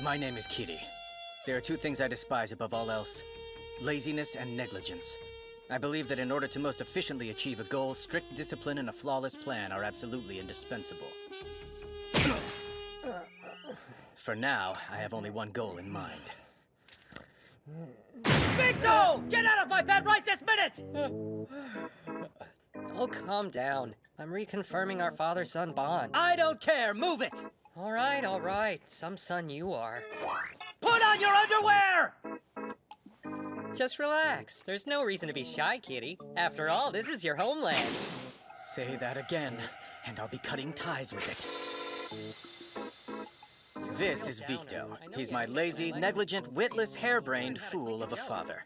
My name is Kitty. There are two things I despise above all else: laziness and negligence. I believe that in order to most efficiently achieve a goal, strict discipline and a flawless plan are absolutely indispensable. For now, I have only one goal in mind. Vito! Get out of my bed right this minute! Oh, calm down. I'm reconfirming our father-son bond. I don't care! Move it! All right. Some son you are. Put on your underwear! Just relax. There's no reason to be shy, Kitty. After all, this is your homeland. Say that again, and I'll be cutting ties with it. This is Vito. He's my lazy, negligent, witless, harebrained fool of a father.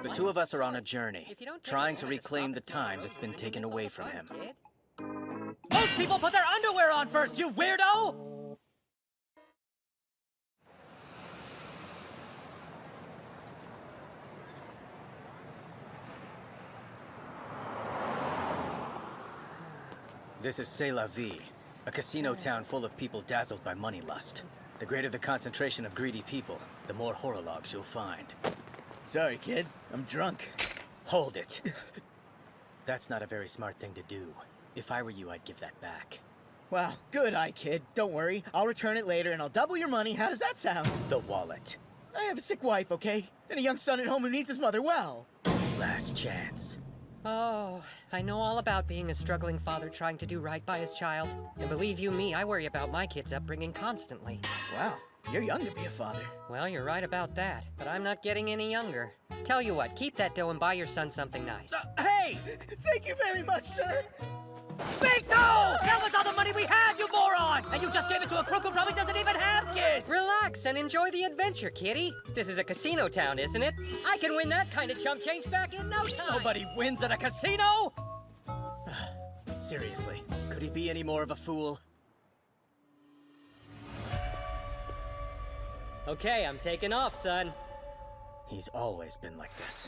The two of us are on a journey, trying to reclaim the time that's been taken away from him. Most people put their underwear on first, you weirdo! This is C'est La Vie, a casino town full of people dazzled by money lust. The greater the concentration of greedy people, the more horologs you'll find. Sorry, kid. I'm drunk. Hold it. That's not a very smart thing to do. If I were you, I'd give that back. Wow, good eye, kid. Don't worry. I'll return it later and I'll double your money. How does that sound? The wallet. I have a sick wife, okay? And a young son at home who needs his mother well. Last chance. Oh, I know all about being a struggling father trying to do right by his child. And believe you me, I worry about my kids' upbringing constantly. Wow, you're young to be a father. Well, you're right about that, but I'm not getting any younger. Tell you what, keep that dough and buy your son something nice. Hey! Thank you very much, sir. Vito! That was all the money we had, you moron! And you just gave it to a crook who probably doesn't even have kids! Relax and enjoy the adventure, Kitty. This is a casino town, isn't it? I can win that kind of chump change back in no time. Nobody wins at a casino! Seriously, could he be any more of a fool? Okay, I'm taking off, son. He's always been like this.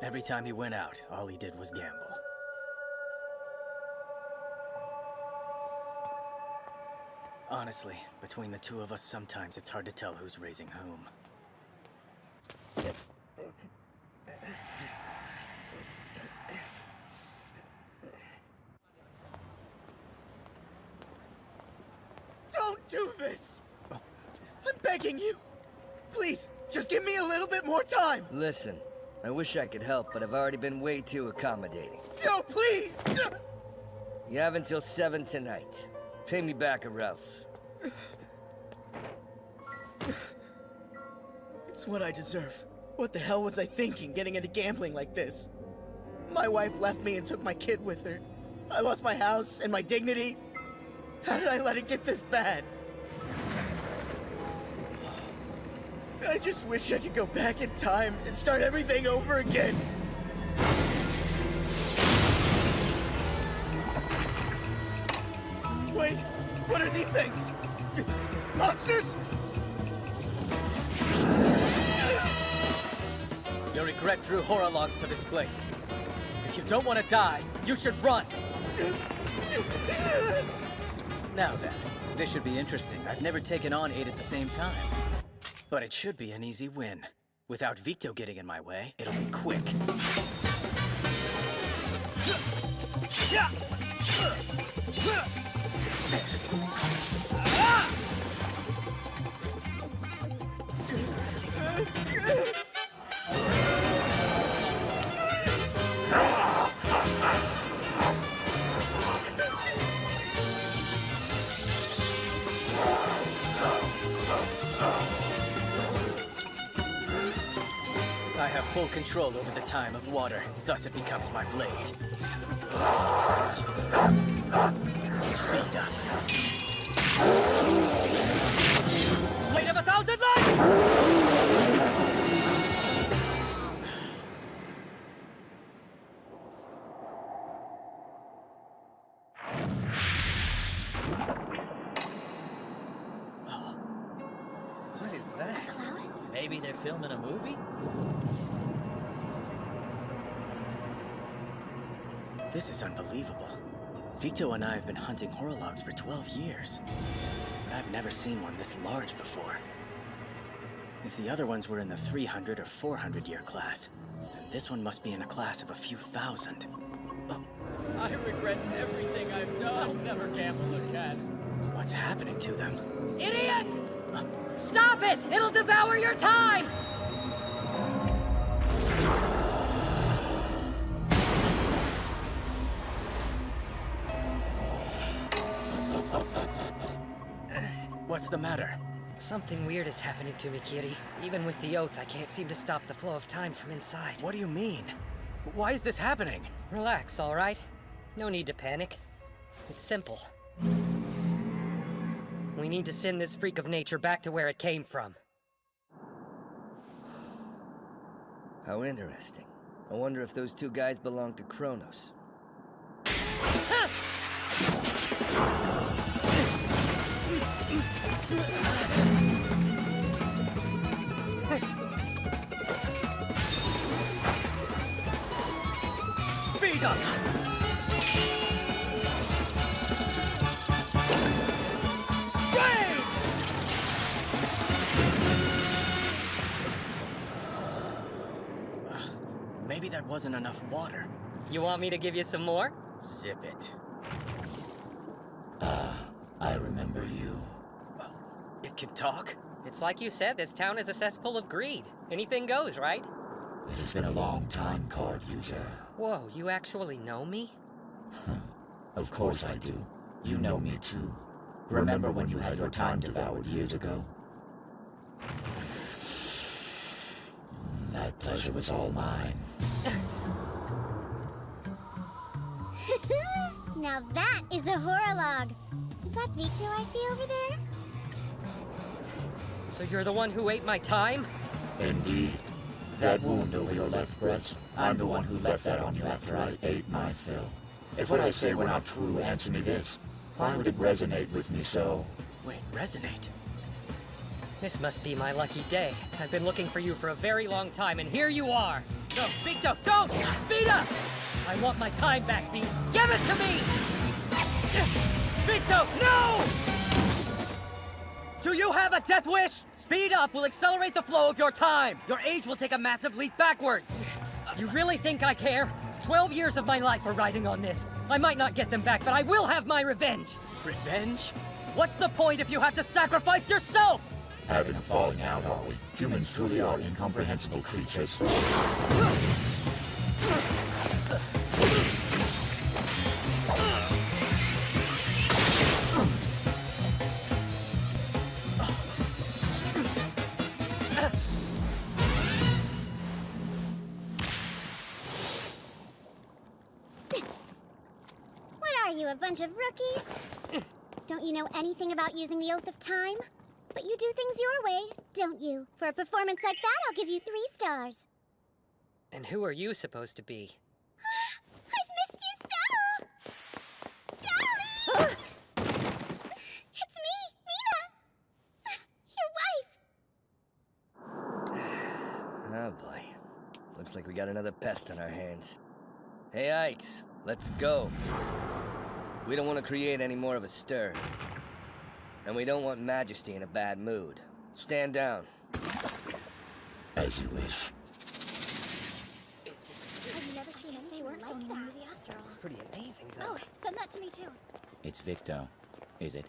Every time he went out, all he did was gamble. Honestly, between the two of us, sometimes it's hard to tell who's raising whom. Don't do this! I'm begging you. Please, just give me a little bit more time. Listen, I wish I could help, but I've already been way too accommodating. No, please! You have until 7 tonight. Pay me back or else. It's what I deserve. What the hell was I thinking, getting into gambling like this? My wife left me and took my kid with her. I lost my house and my dignity. How did I let it get this bad? I just wish I could go back in time and start everything over again. Wait, what are these things? Monsters? Your regret drew horologs to this place. If you don't want to die, you should run! Now then, this should be interesting. I've never taken on 8 at the same time. But it should be an easy win. Without Vito getting in my way, it'll be quick. I have full control over the time of water, thus it becomes my blade. Speed up. Blade of 1,000 lights! What is that? Maybe they're filming a movie? This is unbelievable. Victo and I have been hunting horologs for 12 years. But I've never seen one this large before. If the other ones were in the 300 or 400 year class, then this one must be in a class of a few thousand. Oh, I regret everything I've done. I'll never gamble again. what's happening to them? Idiots! Stop it! It'll devour your time! What's the matter? Something weird is happening to me, Kitty. Even with the oath, I can't seem to stop the flow of time from inside. What do you mean? Why is this happening? Relax, all right? No need to panic. It's simple. We need to send this freak of nature back to where it came from. How interesting. I wonder if those two guys belong to Kronos. Speed up! Maybe that wasn't enough water. You want me to give you some more? Sip it. I remember you. It can talk? It's like you said, this town is a cesspool of greed. Anything goes, right? It has been a long time, card user. Whoa, you actually know me? Of course I do. You know me too. Remember when you had your time devoured years ago? That pleasure was all mine. Now that is a horolog. Is that Victo I see over there? So you're the one who ate my time? Indeed. That wound over your left breast, I'm the one who left that on you after I ate my fill. If what I say were not true, answer me this. Why would it resonate with me so? Wait, resonate? This must be my lucky day. I've been looking for you for a very long time, and here you are! No, Victo, don't! Speed up! I want my time back, Beast! Give it to me! Victo, no! Do you have a death wish? Speed up will accelerate the flow of your time. Your age will take a massive leap backwards. You really think I care? 12 years of my life are riding on this. I might not get them back, but I will have my revenge! Revenge? What's the point if you have to sacrifice yourself? Having a falling out, are we? Humans truly are incomprehensible creatures. What are you, a bunch of rookies? Don't you know anything about using the Oath of Time? But you do things your way, don't you? For a performance like that, I'll give you 3 stars. And who are you supposed to be? I've missed you so! Darling! It's me, Mina! Your wife! Oh boy. Looks like we got another pest on our hands. Hey, Ikes, let's go. We don't want to create any more of a stir. And we don't want Majesty in a bad mood. Stand down. As you wish. I've never seen anything like that. Movie after all. It's pretty amazing, though. Oh, send that to me too. It's Victo, is it?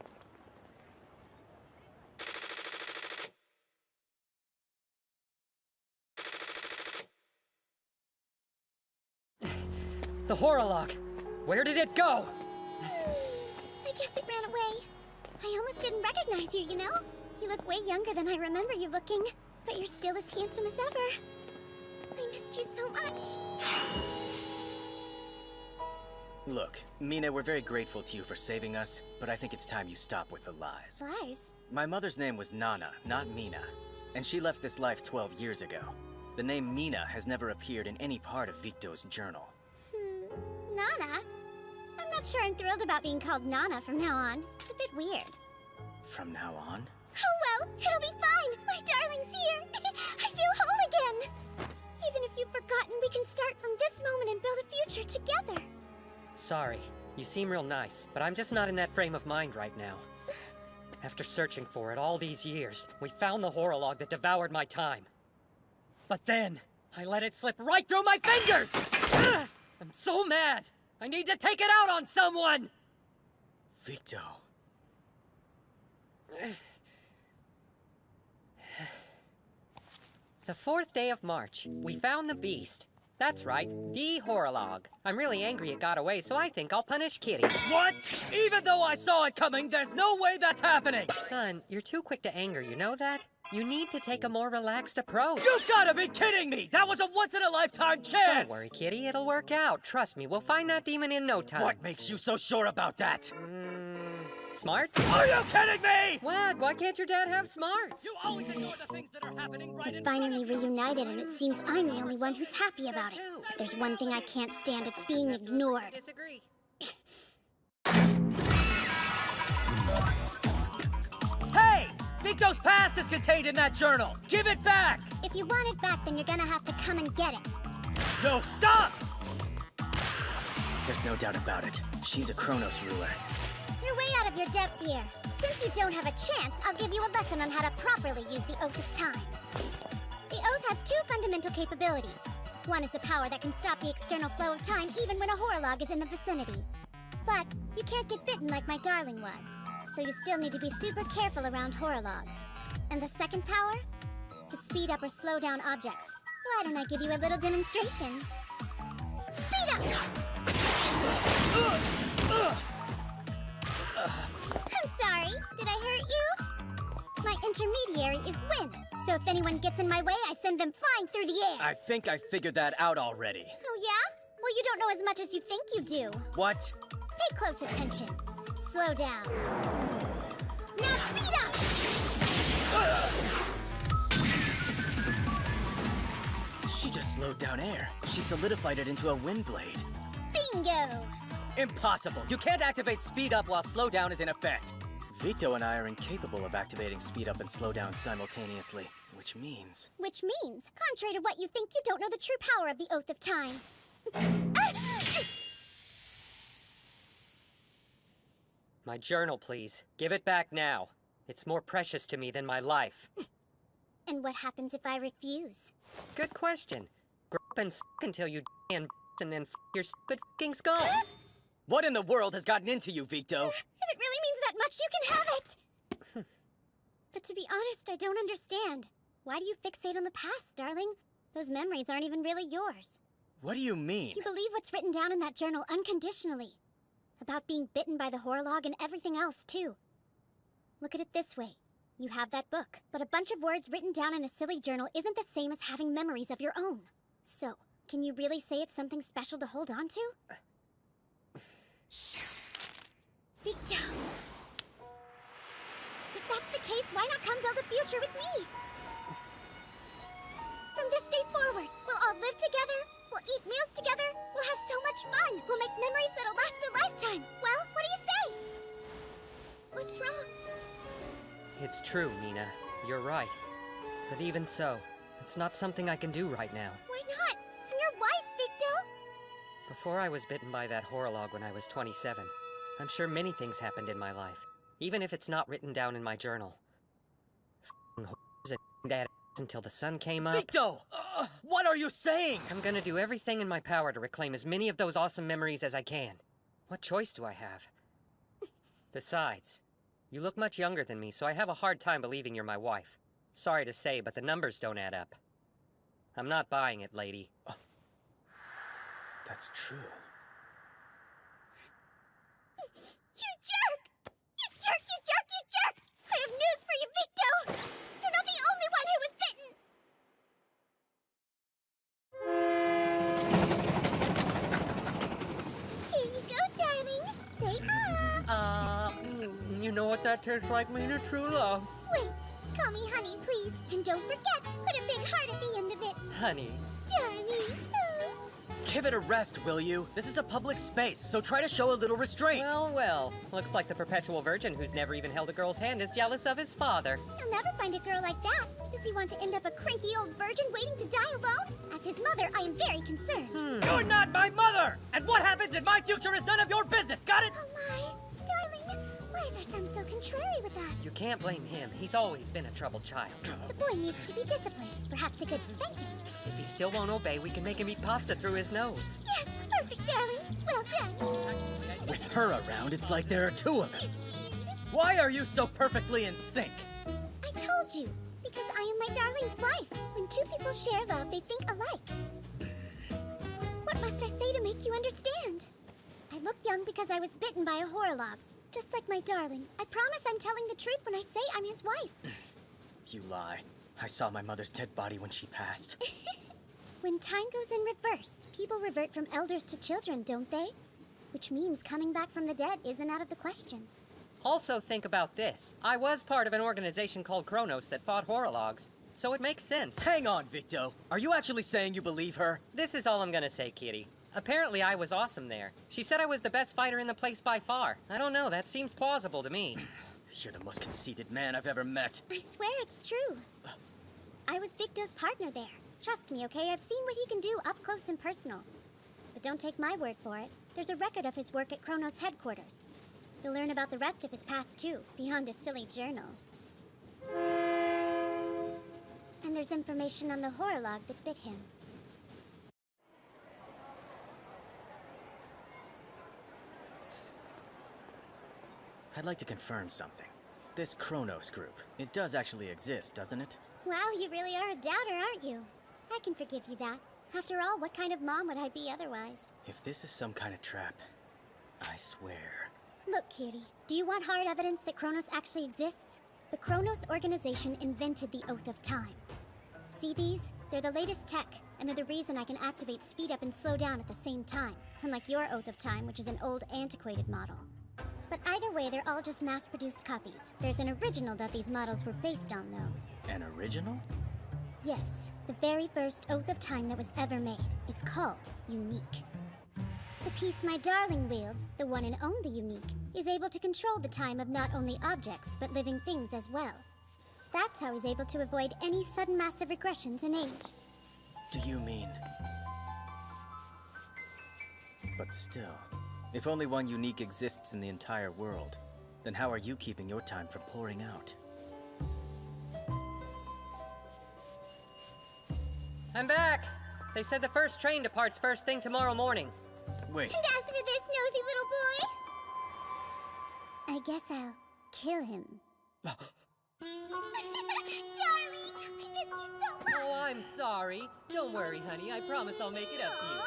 The horolog! Where did it go? I guess it ran away. I almost didn't recognize you, you know? You look way younger than I remember you looking, but you're still as handsome as ever. I missed you so much. Look, Mina, we're very grateful to you for saving us, but I think it's time you stop with the lies. Lies? My mother's name was Nana, not Mina, and she left this life 12 years ago. The name Mina has never appeared in any part of Victo's journal. Nana? I'm not sure I'm thrilled about being called Nana from now on. It's a bit weird. From now on? Oh well, it'll be fine. My darling's here. I feel whole again. Even if you've forgotten, we can start from this moment and build a future together. Sorry. You seem real nice, but I'm just not in that frame of mind right now. After searching for it all these years, we found the horolog that devoured my time. But then, I let it slip right through my fingers! Ugh! I'm so mad! I need to take it out on someone! Victo. The 4th day of March, we found the beast. That's right, the horolog. I'm really angry it got away, so I think I'll punish Kitty. What? Even though I saw it coming, there's no way that's happening! Son, you're too quick to anger, you know that? You need to take a more relaxed approach. You've gotta be kidding me! That was a once-in-a-lifetime chance! Don't worry, Kitty, it'll work out. Trust me, we'll find that demon in no time. What makes you so sure about that? Smart? Are you kidding me? What? Why can't your dad have smarts? You always ignore the things that are happening right We in front finally of you. reunited, and it seems I'm the only one who's happy about it. If there's one thing I can't stand, it's being ignored. I disagree. Hey! Victo's past is contained in that journal! Give it back! If you want it back, then you're gonna have to come and get it. No, stop! There's no doubt about it. She's a Chronos ruler. You're way out of your depth here. Since you don't have a chance, I'll give you a lesson on how to properly use the Oath of Time. The Oath has 2 fundamental capabilities. One is a power that can stop the external flow of time even when a horolog is in the vicinity. But you can't get bitten like my darling was, so you still need to be super careful around horologs. And the second power? To speed up or slow down objects. Why don't I give you a little demonstration? Speed up! I'm sorry, did I hurt you? My intermediary is wind, so if anyone gets in my way, I send them flying through the air. I think I figured that out already. Oh yeah? Well, you don't know as much as you think you do. What? Pay close attention. Slow down. Now speed up! She just slowed down air. She solidified it into a wind blade. Bingo! Impossible! You can't activate speed up while slow down is in effect. Vito and I are incapable of activating speed up and slow down simultaneously, which means... Which means, contrary to what you think, you don't know the true power of the Oath of Time. My journal, please. Give it back now. It's more precious to me than my life. And what happens if I refuse? Good question. Grow up and until you and then your stupid f***ing skull. What in the world has gotten into you, Victo? If it really means that much, you can have it! But to be honest, I don't understand. Why do you fixate on the past, darling? Those memories aren't even really yours. What do you mean? You believe what's written down in that journal unconditionally. About being bitten by the horolog and everything else, too. Look at it this way. You have that book, but a bunch of words written down in a silly journal isn't the same as having memories of your own. So, can you really say it's something special to hold on to? Victo! If that's the case, why not come build a future with me? From this day forward, we'll all live together, we'll eat meals together, we'll have so much fun, we'll make memories that'll last a lifetime. Well, what do you say? What's wrong? It's true, Mina. You're right. But even so, it's not something I can do right now. Why not? I'm your wife, Victo! Before I was bitten by that horolog when I was 27, I'm sure many things happened in my life, even if it's not written down in my journal. F***ing whores and dad until the sun came up. Victo! What are you saying? I'm gonna do everything in my power to reclaim as many of those awesome memories as I can. What choice do I have? Besides, you look much younger than me, so I have a hard time believing you're my wife. Sorry to say, but the numbers don't add up. I'm not buying it, lady. That's true. You jerk! You jerk, you jerk, you jerk! I have news for you, Victo! You're not the only one who was bitten! Here you go, darling. Say ah! You know what that tastes like, Mina? True love. Wait, call me honey, please. And don't forget, put a big heart at the end of it. Honey. Darling. Oh. Give it a rest, will you? This is a public space, so try to show a little restraint. Well, well. Looks like the perpetual virgin who's never even held a girl's hand is jealous of his father. You'll never find a girl like that. Does he want to end up a cranky old virgin waiting to die alone? As his mother, I am very concerned. You're not my mother! And what happens in my future is none of your business, got Why is our son so contrary with us? You can't blame him. He's always been a troubled child. The boy needs to be disciplined. Perhaps a good spanking. If he still won't obey, we can make him eat pasta through his nose. Yes, perfect, darling. Well done. With her around, it's like there are two of them. Why are you so perfectly in sync? I told you. Because I am my darling's wife. When two people share love, they think alike. What must I say to make you understand? I look young because I was bitten by a horolog. Just like my darling. I promise I'm telling the truth when I say I'm his wife. You lie. I saw my mother's dead body when she passed. When time goes in reverse, people revert from elders to children, don't they? Which means coming back from the dead isn't out of the question. Also, think about this. I was part of an organization called Kronos that fought horologs, so it makes sense. Hang on, Victo. Are you actually saying you believe her? This is all I'm gonna say, Kitty. Apparently, I was awesome there. She said I was the best fighter in the place by far. I don't know, that seems plausible to me. You're the most conceited man I've ever met. I swear it's true. I was Victo's partner there. Trust me, okay? I've seen what he can do up close and personal. But don't take my word for it. There's a record of his work at Kronos headquarters. You'll learn about the rest of his past, too, beyond a silly journal. And there's information on the horolog that bit him. I'd like to confirm something. This Kronos group, it does actually exist, doesn't it? Wow, you really are a doubter, aren't you? I can forgive you that. After all, what kind of mom would I be otherwise? If this is some kind of trap, I swear. Look, Kitty, do you want hard evidence that Kronos actually exists? The Kronos organization invented the Oath of Time. See these? They're the latest tech, and they're the reason I can activate speed up and slow down at the same time, unlike your Oath of Time, which is an old, antiquated model. But either way, they're all just mass-produced copies. There's an original that these models were based on, though. An original? Yes, the very first Oath of Time that was ever made. It's called Unique. The piece my darling wields, the one and only Unique, is able to control the time of not only objects, but living things as well. That's how he's able to avoid any sudden massive regressions in age. Do you mean... But still, if only one Unique exists in the entire world, then how are you keeping your time from pouring out? I'm back! They said the first train departs first thing tomorrow morning. Wait. And as for this nosy little boy, I guess I'll kill him. Darling, I missed you so much! Oh, I'm sorry. Don't worry, honey. I promise I'll make it up to you.